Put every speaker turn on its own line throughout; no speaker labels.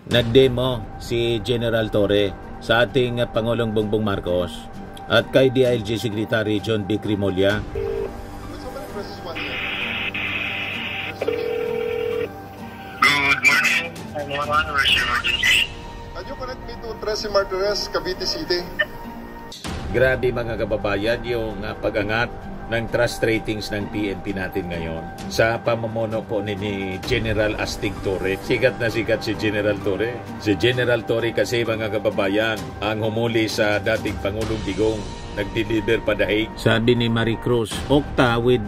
Nagdemo si General Torre sa ating Pangulong Bongbong Marcos at kay DILG Secretary John B. Crimolia.
Good morning. 911, where's your emergency?
Can you connect me to Tracy Martinez, Cavite City?
Grabe mga kababayan yung pag-angat ng trust ratings ng PNP natin ngayon sa pamumuno po ni General Astig Torre. Sikat na sikat si General Torre. Si General Torre kasi mga kababayan ang humuli sa dating Pangulong Digong, nag-deliver pa dahig. Sabi ni Marie Cruz, Okta with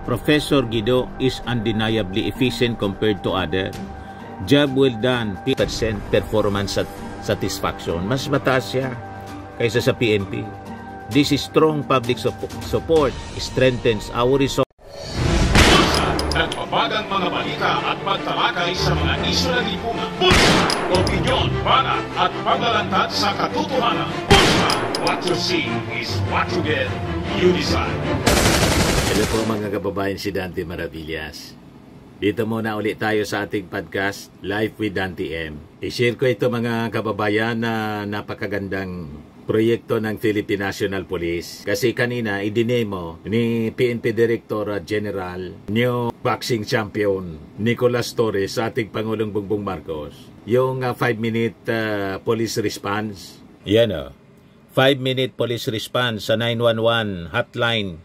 Professor Guido is undeniably efficient compared to other. Job well done, 50% performance satisfaction. Mas mataas siya kaysa sa PNP. This is strong public support strengthens our resolve.
Nagpapagang mga balita at pagtalakay sa mga isyu na lipungan. Pulsa, opinyon, banat at paglalantad sa katotohanan. Pulsa, what you see is what you get. You decide.
Hello po mga kababayan, si Dante Maravillas. Dito muna ulit tayo sa ating podcast, Live with Dante M. I-share ko ito mga kababayan na napakagandang proyekto ng Philippine National Police. Kasi kanina, idinemo ni PNP Director General, new boxing champion, Nicolas Torres sa ating Pangulong Bongbong Marcos. Yung 5-minute police response. Yan o. 5-minute police response sa 911 hotline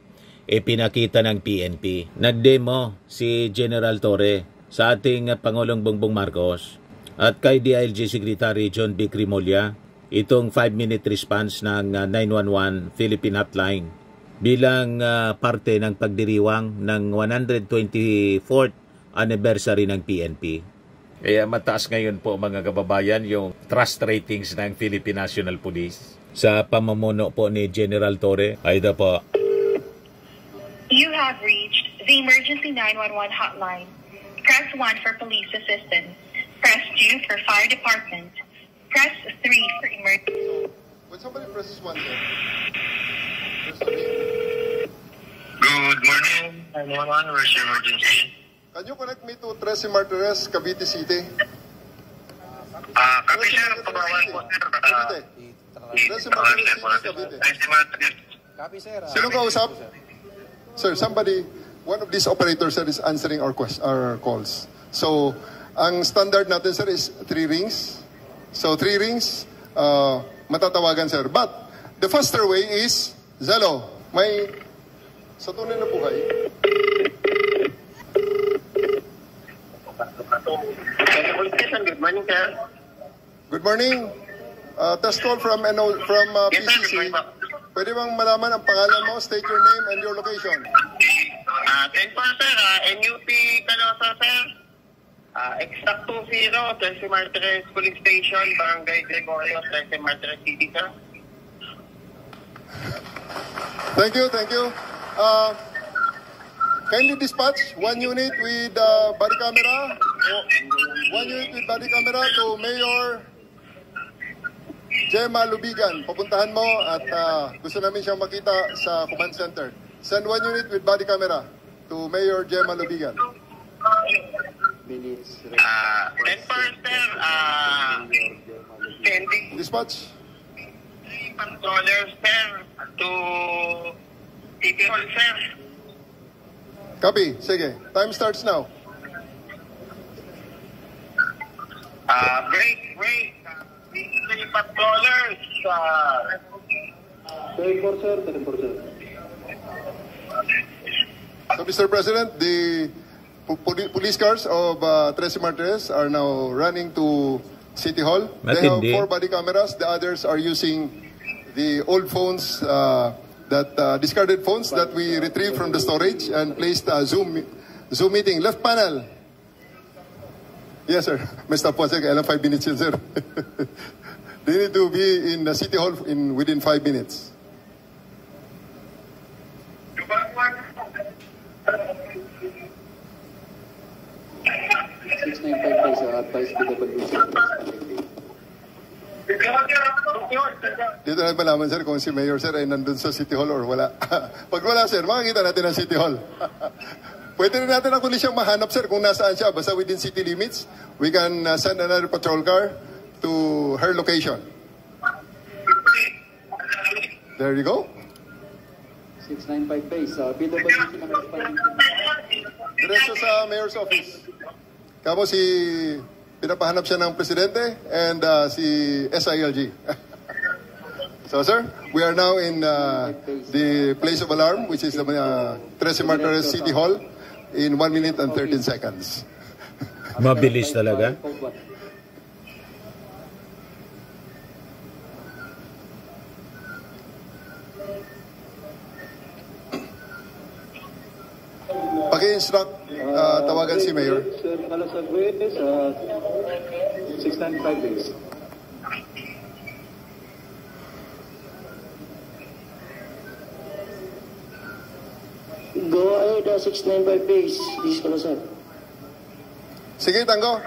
pinakita ng PNP. Nagdemo si General Torre sa ating Pangulong Bongbong Marcos at kay DILG Secretary John B. Crimolia itong 5-minute response ng 911 Philippine Hotline bilang parte ng pagdiriwang ng 124th anniversary ng PNP. Kaya mataas ngayon po mga kababayan yung trust ratings ng Philippine National Police sa pamumuno po ni General Torre. Ay da po.
You have reached the emergency 911 hotline. Press 1 for police assistance. Press 2 for fire department. Press 3 for emergency.
When somebody presses 1 there,
Good morning. 911, where's your emergency?
can you connect me to Tracy Martinez, Cavite City?
Copy sir, pabawan po sir.
Cavite. Tracy Martinez City, Cavite.
Copy sir.
Sino kausap? Sir, somebody, one of these operators sir is answering our calls. So, ang standard natin sir is 3 rings. So, 3 rings, matatawagan sir. But, the faster way is Zalo. May, sa tunay na buhay.
Good morning sir.
Good morning. Test call from
Yes sir, good
PCC.
morning po.
Pwede bang malaman ang pangalan mo, state your name and your location?
10 po sir, NUP Calosa sir. Exact 20, Tracy Martinez Police Station, Barangay Gregorio, Tracy Martinez City sir.
Thank you, thank you. Kindly dispatch 1 unit with body camera. 1 unit with body camera to Mayor Gemma Lubigan. Papuntahan mo at gusto namin siyang makita sa command center. Send 1 unit with body camera to Mayor Gemma Lubigan.
10 sir, sending
Dispatch.
3 controllers sir to City Hall sir.
Copy. Sige. Time starts now.
Break. 3 controllers.
34 sir. So, Mr. President, the police cars of Tracy Martinez are now running to City Hall. They have 4 body cameras. The others are using the old phones, discarded phones that we retrieved from the storage and placed Zoom meeting. Left panel. Yes, sir. Mr. Posek, alam 5 minutes yun, sir. They need to be in the City Hall within 5 minutes. Dito na malaman sir kung si Mayor sir ay nandun sa City Hall or wala. Pag wala sir, makikita natin ang City Hall. Pwede rin natin actually siyang mahanap, sir, kung nasaan siya. Basta within city limits, we can send another patrol car to her location. There you go.
695 base. PWC ng responding.
Diretso sa mayor's office. Kamo si pinapahanap siya ng presidente and si SILG. So sir, we are now in the place of alarm, which is the 13 Martires City Hall, in 1 minute and 13 seconds.
Mabilis talaga.
Paki-instruct, tawagan si Mayor.
Sir Malasagwe, 695 base.
Go ahead, 695 base. This is sir.
Sige, Tango.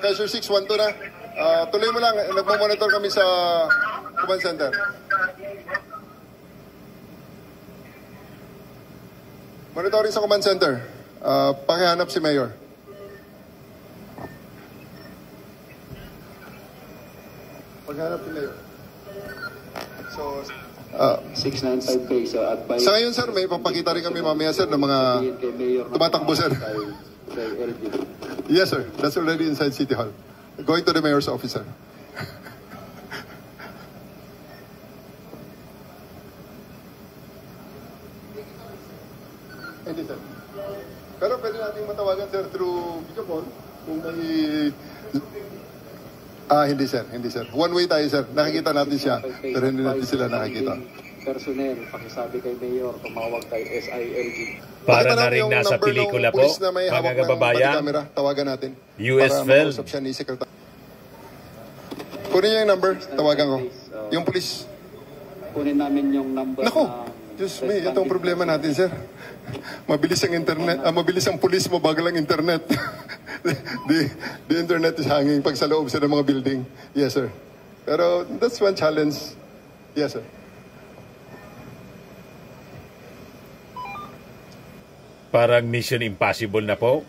Kaiser 612 na. Tuloy mo lang. Nagmo-monitor kami sa command center. Monitoring sa command center. Pakihanap si Mayor. Pakihanap si Mayor. So,
695 base.
sa ngayon, sir, may papakita rin kami mamaya, sir, ng mga tumatakbo, sir. Yes, sir. That's already inside City Hall. Going to the Mayor's office, sir. Hindi, sir. Pero pwede natin matawagan, sir, through video call kung may... hindi, sir. Hindi, sir. One way tayo, sir. Nakikita natin siya, pero hindi natin sila nakikita.
Personnel, pakisabi kay Mayor, tumawag kay SILG.
Para na rin nasa pelikula po, mga kababayan.
Tawagan natin.
US Film.
Kunin niyo yung number, tawagan ko. Yung police.
Kunin namin yung number.
Nako, Diyos me, ito ang problema natin, sir. Mabilis ang internet, mabilis ang police mo, bagal ang internet. the internet is hanging pag sa loob sa mga building. Yes, sir. Pero that's one challenge. Yes, sir.
Parang Mission Impossible na po.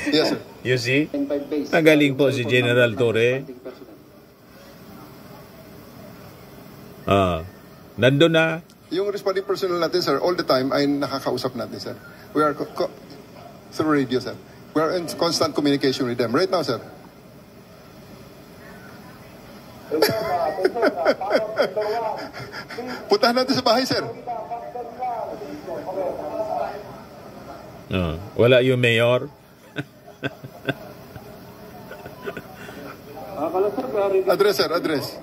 Yes, sir.
You see? Nagaling po si General Torre. Nandun na.
Yung responding personnel natin, sir, all the time ay nakakausap natin, sir. We are through radio, sir. We are in constant communication with them. Right now, sir. Puntahan natin sa bahay, sir.
Wala yung mayor.
Address, sir, address.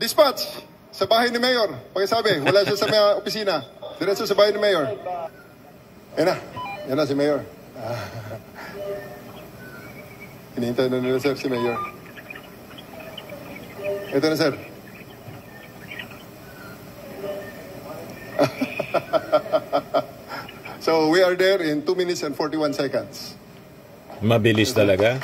Dispatch sa bahay ni Mayor. Pakisabi, wala siya sa mga opisina. Diretso sa bahay ni Mayor. Yan na si Mayor. Hinihintay na nila, sir, si Mayor. Ito na, sir. So, we are there in 2 minutes and 41 seconds.
Mabilis talaga.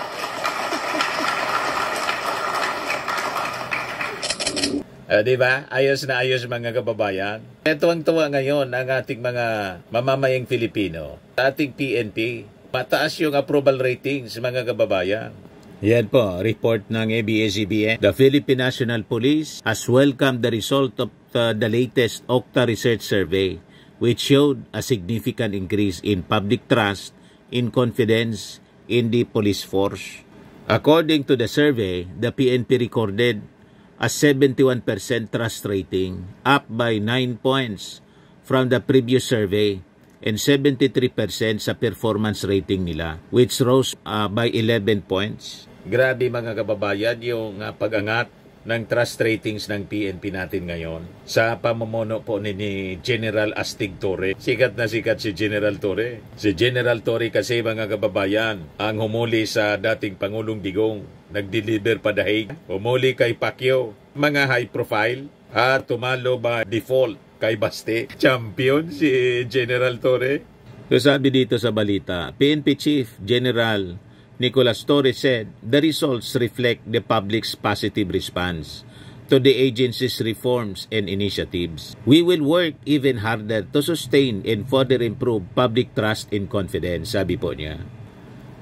Diba? Ayos na ayos mga kababayan. Tuwang-tuwa ngayon ang ating mga mamamayang Filipino. Ating PNP, mataas yung approval ratings mga kababayan. Yan po, report ng ABS-CBN. The Philippine National Police has welcomed the result of the latest Okta Research Survey, which showed a significant increase in public trust and confidence in the police force. According to the survey, the PNP recorded a 71% trust rating, up by 9 points from the previous survey, and 73% sa performance rating nila, which rose by 11 points. Grabe mga kababayan yung pag-angat ng trust ratings ng PNP natin ngayon sa pamumuno po ni General Astig Torre. Sikat na sikat si General Torre. Si General Torre kasi mga kababayan ang humuli sa dating Pangulong Digong. Nag-deliver pa dahig. Humuli kay Pacquiao. Mga high profile. At tumalo ba default kay Baste. Champion si General Torre. So sabi dito sa balita, PNP Chief General Nicolas Torre said the results reflect the public's positive response to the agency's reforms and initiatives. We will work even harder to sustain and further improve public trust and confidence, sabi po niya.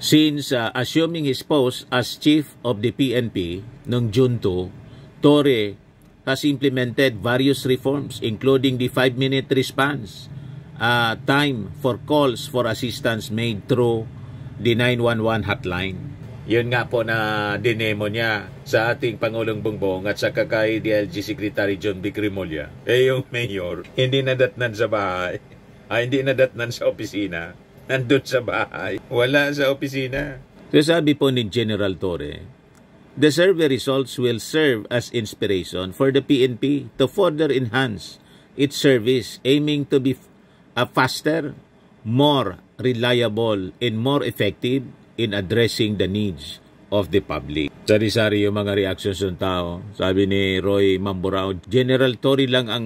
Since assuming his post as chief of the PNP noong June 2, Torre has implemented various reforms including the 5-minute response time for calls for assistance made through the 911 hotline. Yun nga po na dinemo niya sa ating Pangulong Bongbong at saka kay DLG Secretary John B. Crimolia. Yung mayor, hindi nadatnan sa bahay. Hindi nadatnan sa opisina. Nandun sa bahay. Wala sa opisina. So sabi po ni General Torre, the survey results will serve as inspiration for the PNP to further enhance its service, aiming to be faster, more reliable, and more effective in addressing the needs of the public. Sari-sari yung mga reactions ng tao. Sabi ni Roy Mamburao, General Torre lang ang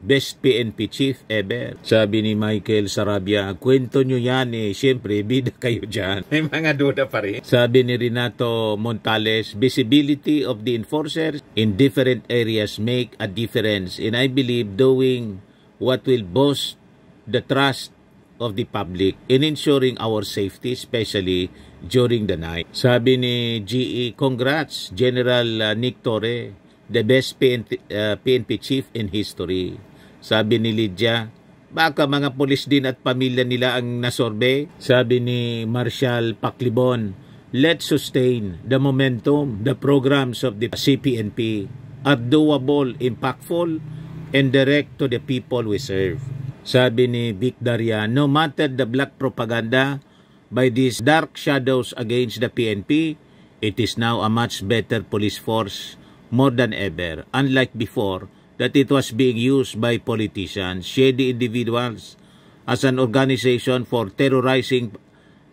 best PNP chief ever. Sabi ni Michael Sarabia, kwento nyo yan siyempre, bida kayo dyan. May mga duda pa rin. Sabi ni Renato Montales, visibility of the enforcers in different areas make a difference, and I believe doing what will boost the trust of the public in ensuring our safety, especially during the night. Sabi ni GE, congrats General Nick Torre, the best PNP chief in history. Sabi ni Lydia, baka mga pulis din at pamilya nila ang nasorbe. Sabi ni Marshall Paclibon, let's sustain the momentum. The programs of the CPNP are doable, impactful, and direct to the people we serve. Sabi ni Vic Daria, no matter the black propaganda by these dark shadows against the PNP, it is now a much better police force more than ever. Unlike before, that it was being used by politicians, shady individuals, as an organization for terrorizing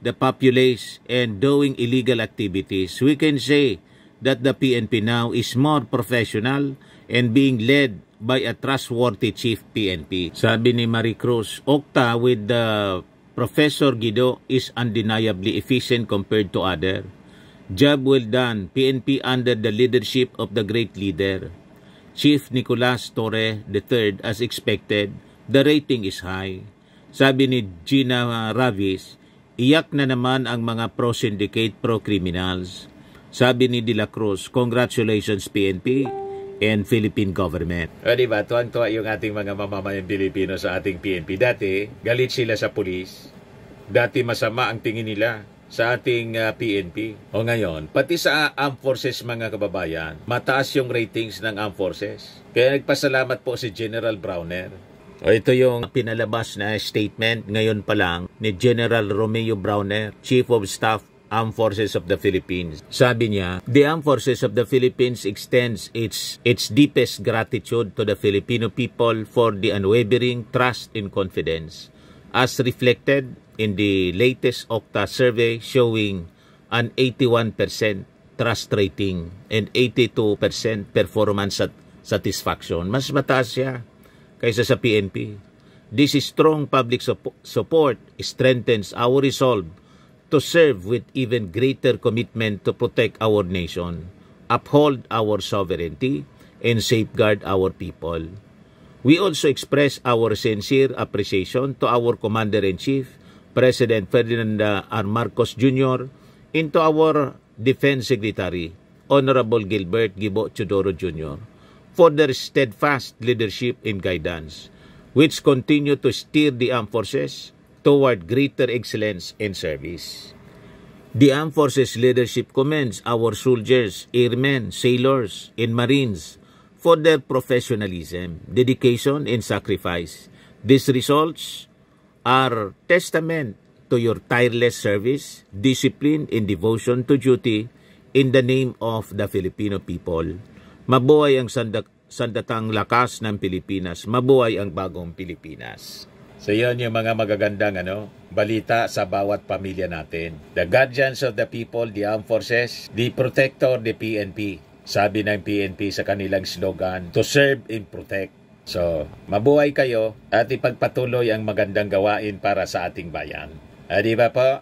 the populace and doing illegal activities. We can say that the PNP now is more professional and being led by a trustworthy chief PNP. Sabi ni Marie Cruz, Okta with the Professor Guido is undeniably efficient compared to other. Job well done, PNP under the leadership of the great leader. Chief Nicolas Torre III, as expected, the rating is high. Sabi ni Gina Ravis, iyak na naman ang mga pro-syndicate, pro-criminals. Sabi ni De La Cruz, congratulations PNP and Philippine government. O diba, tuwang-tuwa yung ating mga mamamayang Pilipino sa ating PNP. Dati, galit sila sa pulis. Dati masama ang tingin nila sa ating PNP. O ngayon, pati sa Armed Forces mga kababayan, mataas yung ratings ng Armed Forces. Kaya nagpasalamat po si General Browner. O ito yung pinalabas na statement ngayon pa lang ni General Romeo Browner, Chief of Staff Armed Forces of the Philippines. Sabi niya, the Armed Forces of the Philippines extends its deepest gratitude to the Filipino people for the unwavering trust and confidence, as reflected in the latest Okta survey showing an 81% trust rating and 82% performance satisfaction. Mas mataas siya kaysa sa PNP. This strong public support strengthens our resolve to serve with even greater commitment to protect our nation, uphold our sovereignty, and safeguard our people. We also express our sincere appreciation to our Commander-in-Chief, President Ferdinand R. Marcos Jr., and to our Defense Secretary, Honorable Gilbert Gibo Chodoro Jr., for their steadfast leadership and guidance, which continue to steer the armed forces toward greater excellence and service. The Armed Forces leadership commends our soldiers, airmen, sailors, and marines for their professionalism, dedication, and sacrifice. These results are testament to your tireless service, discipline, and devotion to duty in the name of the Filipino people. Mabuhay ang sandatang lakas ng Pilipinas. Mabuhay ang bagong Pilipinas. So yun yung mga magagandang balita sa bawat pamilya natin. The guardians of the people, the armed forces, the protector, the PNP. Sabi ng PNP sa kanilang slogan, to serve and protect. So, mabuhay kayo at ipagpatuloy ang magandang gawain para sa ating bayan. Di ba po?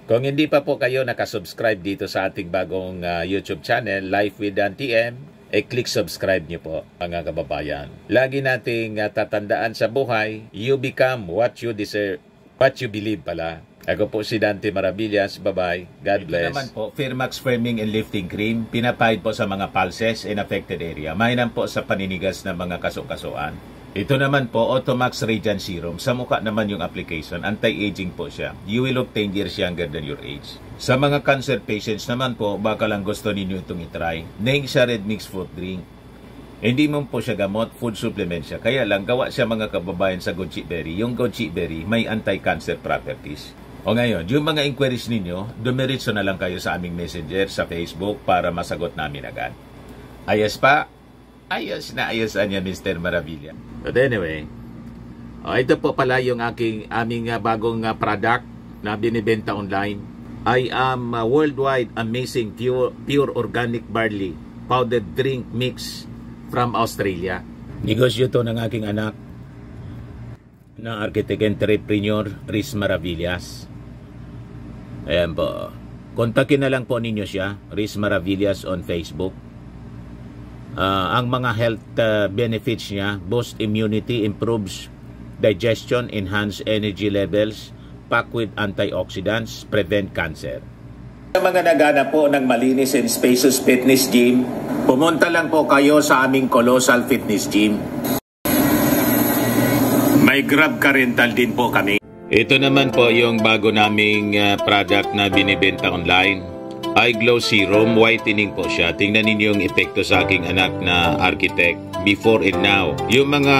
Kung hindi pa po kayo nakasubscribe dito sa ating bagong YouTube channel, Life with Dan TM, click subscribe niyo po, mga kababayan. Lagi nating tatandaan sa buhay, you become what you deserve, what you believe pala. Ako po si Dante Maravillas. Bye-bye. God bless. Ito naman po, Firmax Firming and Lifting Cream. Pinapahid po sa mga pulses in affected area. Mainam po sa paninigas ng mga kasukasuan. Ito naman po, Automax Radiant Serum. Sa mukha naman yung application. Anti-aging po siya. You will look 10 years younger than your age. Sa mga cancer patients naman po, baka lang gusto ninyo itong itry. Neng siya red mixed fruit drink. Hindi mo po siya gamot, food supplement siya. Kaya lang, gawa siya mga kababayan sa goji berry. Yung goji berry, may anti-cancer properties. O ngayon, yung mga inquiries ninyo, dumiritso na lang kayo sa aming messenger sa Facebook para masagot namin agad. Ayos pa? Ayos na ayosan niya, Mr. Maravilla. But anyway, ito po pala yung aming bagong product na binibenta online. I am worldwide amazing pure organic barley powdered drink mix from Australia. Negosyo to ng aking anak na architect entrepreneur Riz Maravillas. Ayan po. Kontakin na lang po ninyo siya, Riz Maravillas on Facebook. Ang mga health benefits niya, boost immunity, improves digestion, enhance energy levels, packed with antioxidants, prevent cancer. Sa mga nagana po ng malinis and spacious fitness gym, pumunta lang po kayo sa aming Colossal Fitness Gym. May Grab car rental din po kami. Ito naman po yung bago naming product na binibenta online. Eye Glow Serum, whitening po siya. Tingnan ninyo yung epekto sa aking anak na architect before and now. Yung mga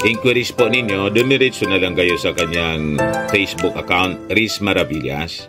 inquiries po ninyo, dumiretso na lang kayo sa kanyang Facebook account, Riz Maravillas.